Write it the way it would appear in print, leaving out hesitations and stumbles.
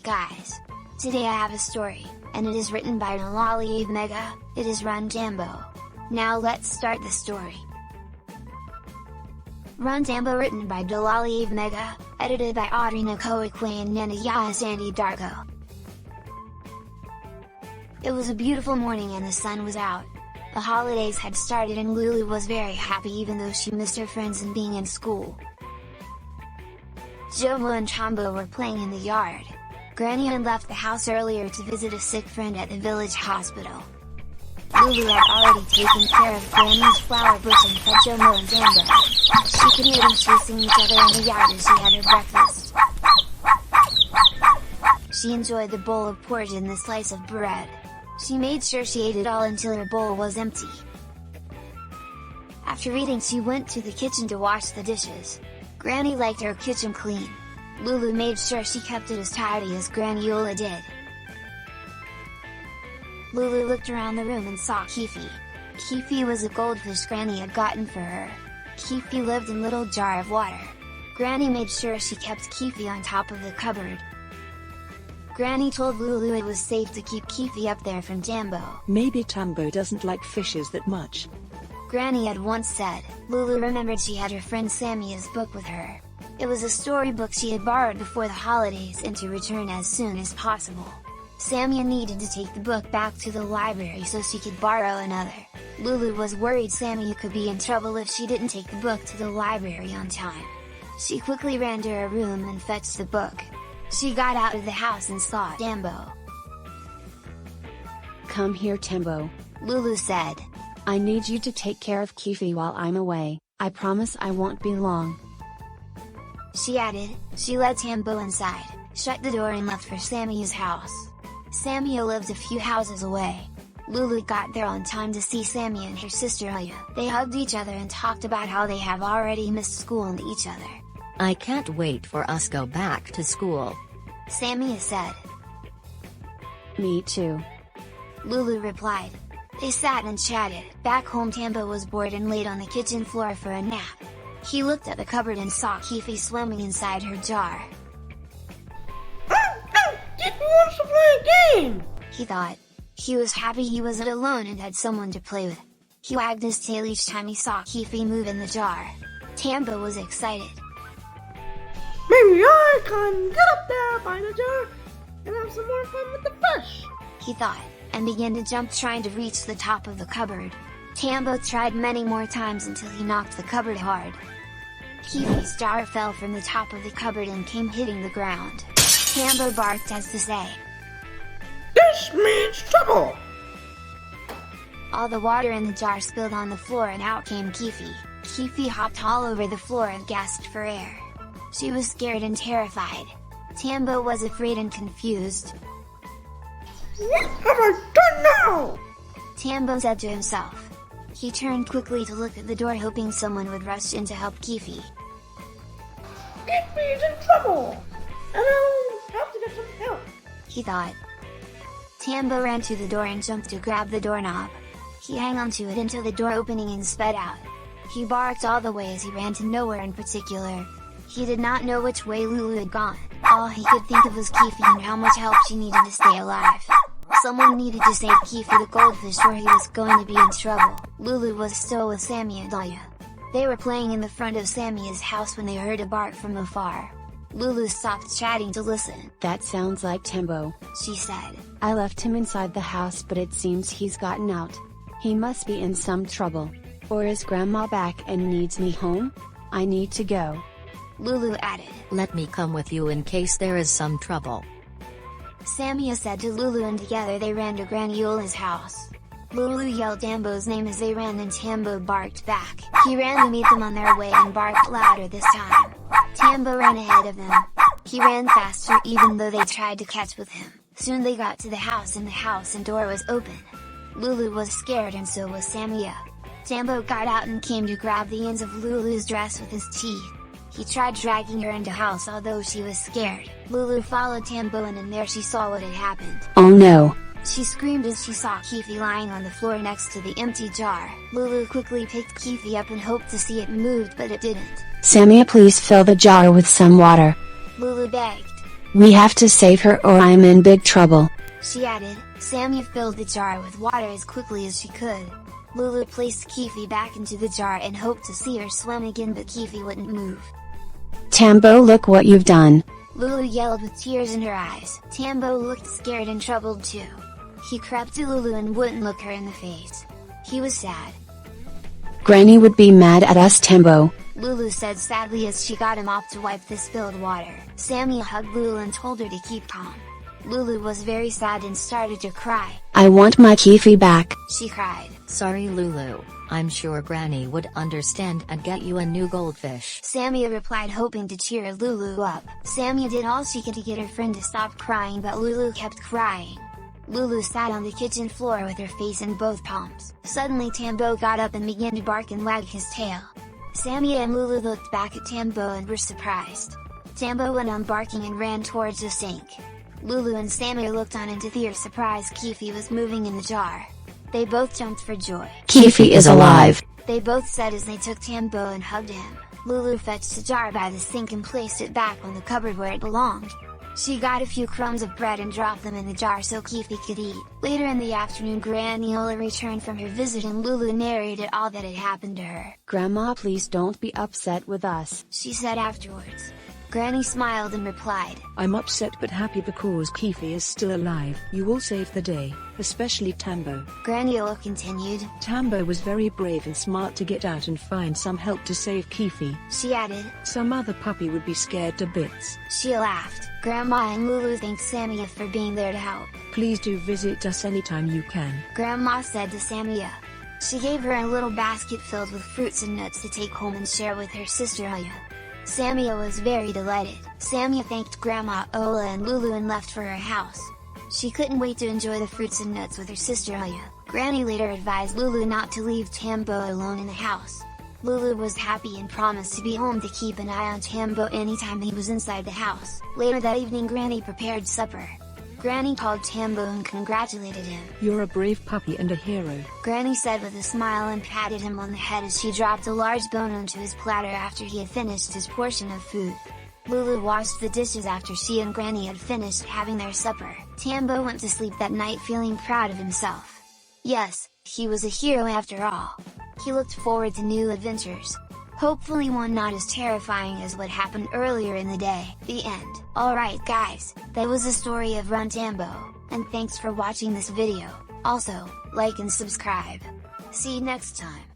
guys! Today I have a story, and it is written by Salli Mega. It is Run Tambo. Now let's start the story. Run Tambo written by Salli Mega, edited by Audrina Koikwe and Nanaya Sandy Darko. It was a beautiful morning and the sun was out. The holidays had started and Lulu was very happy even though she missed her friends and being in school. Jomo and Tambo were playing in the yard. Granny had left the house earlier to visit a sick friend at the village hospital. Lulu had already taken care of Granny's flower bush and fed Jomo and Tambo. She could hear them chasing each other in the yard as she had her breakfast. She enjoyed the bowl of porridge and the slice of bread. She made sure she ate it all until her bowl was empty. After eating, she went to the kitchen to wash the dishes. Granny liked her kitchen clean. Lulu made sure she kept it as tidy as Graniola did. Lulu looked around the room and saw Kifi. Kifi was a goldfish Granny had gotten for her. Kifi lived in a little jar of water. Granny made sure she kept Kifi on top of the cupboard. Granny told Lulu it was safe to keep Kifi up there from Tambo. Maybe Tambo doesn't like fishes that much. Granny had once said. Lulu remembered she had her friend Samia's book with her. It was a storybook she had borrowed before the holidays and to return as soon as possible. Samia needed to take the book back to the library so she could borrow another. Lulu was worried Samia could be in trouble if she didn't take the book to the library on time. She quickly ran to her room and fetched the book. She got out of the house and saw Tambo. "Come here, Tambo," Lulu said. "I need you to take care of Kifi while I'm away. I promise I won't be long." She added. She led Tambo inside, shut the door and left for Samia's house. Samia lived a few houses away. Lulu got there on time to see Samia and her sister Aya. They hugged each other and talked about how they have already missed school and each other. "I can't wait for us go back to school," Samia said. "Me too," Lulu replied. They sat and chatted. Back home, Tambo was bored and laid on the kitchen floor for a nap. He looked at the cupboard and saw Kifi swimming inside her jar. Kifi wants to play a game! He thought. He was happy he wasn't alone and had someone to play with. He wagged his tail each time he saw Kifi move in the jar. Tambo was excited. Maybe I can get up there by the jar and have some more fun with the fish! He thought, and began to jump trying to reach the top of the cupboard. Tambo tried many more times until he knocked the cupboard hard. Kifi's jar fell from the top of the cupboard and came hitting the ground. Tambo barked as to say, "This means trouble!" All the water in the jar spilled on the floor and out came Kifi. Kifi hopped all over the floor and gasped for air. She was scared and terrified. Tambo was afraid and confused. "What have I done now?" Tambo said to himself. He turned quickly to look at the door hoping someone would rush in to help Kifi. "Kifi's in trouble! And I'll have to get some help!" He thought. Tambo ran to the door and jumped to grab the doorknob. He hung onto it until the door opening and sped out. He barked all the way as he ran to nowhere in particular. He did not know which way Lulu had gone. All he could think of was Kifi and how much help she needed to stay alive. Someone needed to save Kifi the goldfish or he was going to be in trouble. Lulu was still with Samia and Aya. They were playing in the front of Samia's house when they heard a bark from afar. Lulu stopped chatting to listen. "That sounds like Tambo," she said. "I left him inside the house but it seems he's gotten out. He must be in some trouble. Or is Grandma back and needs me home? I need to go." Lulu added. "Let me come with you in case there is some trouble," Samia said to Lulu and together they ran to Graniola's house. Lulu yelled Tambo's name as they ran and Tambo barked back. He ran to meet them on their way and barked louder this time. Tambo ran ahead of them. He ran faster even though they tried to catch with him. Soon they got to the house and door was open. Lulu was scared and so was Samia. Tambo got out and came to grab the ends of Lulu's dress with his teeth. He tried dragging her into house although she was scared. Lulu followed Tambo in and there she saw what had happened. "Oh no!" She screamed as she saw Kifi lying on the floor next to the empty jar. Lulu quickly picked Kifi up and hoped to see it moved but it didn't. "Samia, please fill the jar with some water," Lulu begged. We have to save her or I'm in big trouble. she added. Samia filled the jar with water as quickly as she could. Lulu placed Kifi back into the jar and hoped to see her swim again, but Kifi wouldn't move. Tambo, look what you've done. Lulu yelled with tears in her eyes. Tambo looked scared and troubled too. He crept to Lulu and wouldn't look her in the face. He was sad. Granny would be mad at us, Tambo. Lulu said sadly as she got him off to wipe the spilled water. Samia hugged Lulu and told her to keep calm. Lulu was very sad and started to cry. I want my Kifi back. She cried. Sorry Lulu, I'm sure Granny would understand and get you a new goldfish. Samia replied, hoping to cheer Lulu up. Samia did all she could to get her friend to stop crying, but Lulu kept crying. Lulu sat on the kitchen floor with her face in both palms. Suddenly Tambo got up and began to bark and wag his tail. Samia and Lulu looked back at Tambo and were surprised. Tambo went on barking and ran towards the sink. Lulu and Samia looked on, and to their surprise Kifi was moving in the jar. They both jumped for joy. Kifi is alive. They both said as they took Tambo and hugged him. Lulu fetched the jar by the sink and placed it back on the cupboard where it belonged. She got a few crumbs of bread and dropped them in the jar so Kifi could eat. Later in the afternoon, Granny Ola returned from her visit and Lulu narrated all that had happened to her. Grandma, please don't be upset with us, she said afterwards. Granny smiled and replied, I'm upset but happy because Kifi is still alive. You all saved the day, especially Tambo. Granny Ola continued. Tambo was very brave and smart to get out and find some help to save Kifi. She added. Some other puppy would be scared to bits. She laughed. Grandma and Lulu thanked Samia for being there to help. Please do visit us anytime you can. Grandma said to Samia. She gave her a little basket filled with fruits and nuts to take home and share with her sister Aya. Samia was very delighted. Samia thanked Grandma Ola and Lulu and left for her house. She couldn't wait to enjoy the fruits and nuts with her sister Aya. Granny later advised Lulu not to leave Tambo alone in the house. Lulu was happy and promised to be home to keep an eye on Tambo anytime he was inside the house. Later that evening, Granny prepared supper. Granny called Tambo and congratulated him. You're a brave puppy and a hero. Granny said with a smile and patted him on the head as she dropped a large bone onto his platter after he had finished his portion of food. Lulu washed the dishes after she and Granny had finished having their supper. Tambo went to sleep that night feeling proud of himself. Yes, he was a hero after all. He looked forward to new adventures. Hopefully one not as terrifying as what happened earlier in the day. The end. Alright guys, that was the story of Run Tambo, and thanks for watching this video. Also, like and subscribe. See you next time.